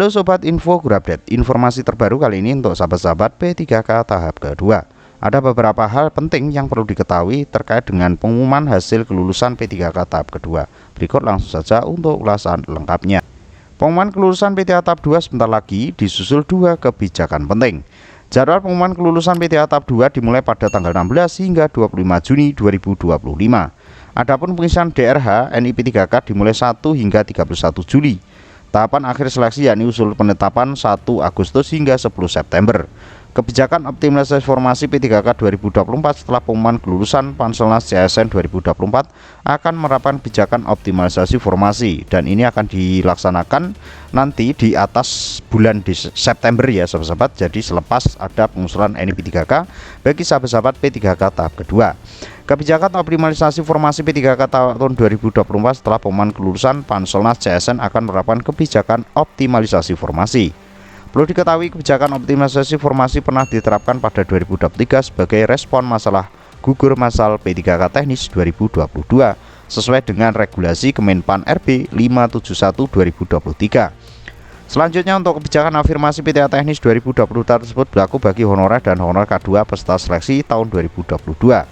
Halo Sobat Info Guru Update, informasi terbaru kali ini untuk sahabat-sahabat P3K tahap kedua. Ada beberapa hal penting yang perlu diketahui terkait dengan pengumuman hasil kelulusan P3K tahap kedua. Berikut langsung saja untuk ulasan lengkapnya. Pengumuman kelulusan P3K tahap 2 sebentar lagi, disusul dua kebijakan penting. Jadwal pengumuman kelulusan P3K tahap 2 dimulai pada tanggal 16 hingga 25 Juni 2025. Adapun pengisian DRH NIP3K dimulai 1 hingga 31 Juli. Tahapan akhir seleksi yakni usul penetapan 1 Agustus hingga 10 September. Kebijakan optimalisasi formasi P3K 2024 setelah pengumuman kelulusan Panselnas CSN 2024 akan menerapkan kebijakan optimalisasi formasi, dan ini akan dilaksanakan nanti di atas bulan September ya sahabat-sahabat. Jadi selepas ada pengusulan NIP3K bagi sahabat-sahabat P3K tahap kedua. Kebijakan optimalisasi formasi P3K tahun 2024 setelah pengumuman kelulusan Panselnas CSN akan menerapkan kebijakan optimalisasi formasi. Perlu diketahui, kebijakan optimalisasi formasi pernah diterapkan pada 2023 sebagai respon masalah gugur masal P3K teknis 2022 sesuai dengan regulasi Kemenpan RB 571/2023. Selanjutnya, untuk kebijakan afirmasi P3K teknis 2020 tersebut berlaku bagi honorer dan honorer K2 peserta seleksi tahun 2022.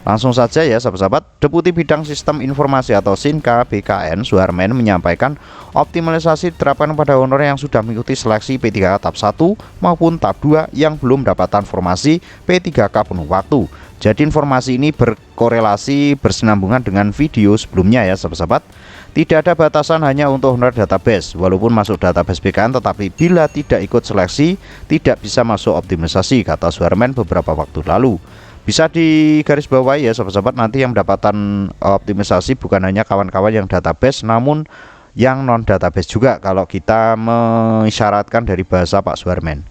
Langsung saja ya sahabat-sahabat, Deputi Bidang Sistem Informasi atau SINKA BKN Suharmen menyampaikan optimalisasi diterapkan pada honorer yang sudah mengikuti seleksi P3K tahap 1 maupun tahap 2 yang belum mendapatkan formasi P3K penuh waktu. Jadi informasi ini berkorelasi bersinambungan dengan video sebelumnya ya sahabat-sahabat. Tidak ada batasan hanya untuk honorer database, walaupun masuk database BKN tetapi bila tidak ikut seleksi tidak bisa masuk optimalisasi, kata Suharmen beberapa waktu lalu. Bisa digarisbawahi ya sahabat-sahabat, nanti yang mendapatkan optimalisasi bukan hanya kawan-kawan yang database namun yang non database juga kalau kita mengisyaratkan dari bahasa Pak Suharmen.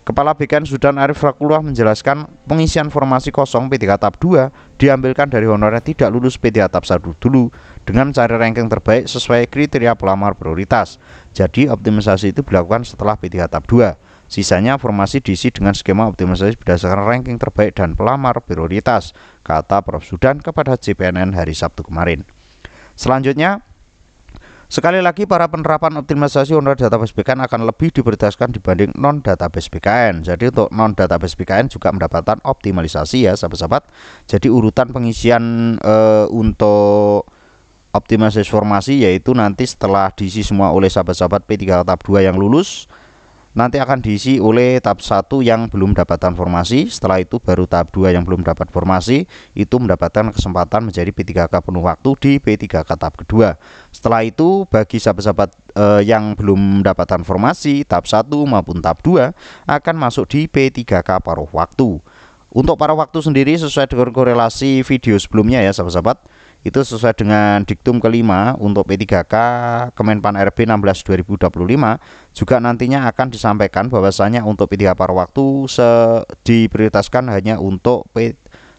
Kepala BKN Zudan Arif Rakulullah menjelaskan pengisian formasi kosong P3K tahap 2 diambilkan dari honorer tidak lulus P3K tahap 1 dulu dengan mencari ranking terbaik sesuai kriteria pelamar prioritas. Jadi optimalisasi itu dilakukan setelah P3K tahap 2. Sisanya formasi diisi dengan skema optimalisasi berdasarkan ranking terbaik dan pelamar prioritas, kata Prof. Zudan kepada JPNN hari Sabtu kemarin. Selanjutnya, sekali lagi para penerapan optimalisasi honorer database BKN akan lebih diprioritaskan dibanding non database BKN. Jadi untuk non database BKN juga mendapatkan optimalisasi ya sahabat-sahabat. Jadi urutan pengisian untuk optimalisasi formasi yaitu nanti setelah diisi semua oleh sahabat-sahabat P3K tahap 2 yang lulus, nanti akan diisi oleh tahap 1 yang belum mendapatkan formasi. Setelah itu baru tahap 2 yang belum dapat formasi itu mendapatkan kesempatan menjadi P3K penuh waktu di P3K tahap kedua. Setelah itu bagi sahabat-sahabat yang belum mendapatkan formasi tahap 1 maupun tahap 2 akan masuk di P3K paruh waktu. Untuk paruh waktu sendiri sesuai dengan korelasi video sebelumnya ya sahabat-sahabat, itu sesuai dengan diktum kelima untuk P3K Kemenpan RB 16/2025 juga nantinya akan disampaikan bahwasanya untuk P3K paruh waktu diprioritaskan hanya untuk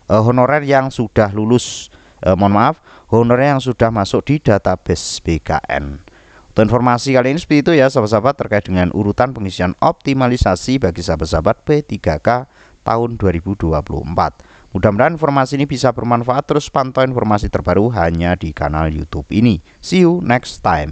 honorer yang sudah lulus, honorer yang sudah masuk di database BKN. Untuk informasi kali ini seperti itu ya sahabat-sahabat terkait dengan urutan pengisian optimalisasi bagi sahabat-sahabat P3K tahun 2024. Mudah-mudahan informasi ini bisa bermanfaat. Terus pantau informasi terbaru hanya di kanal YouTube ini. See you next time.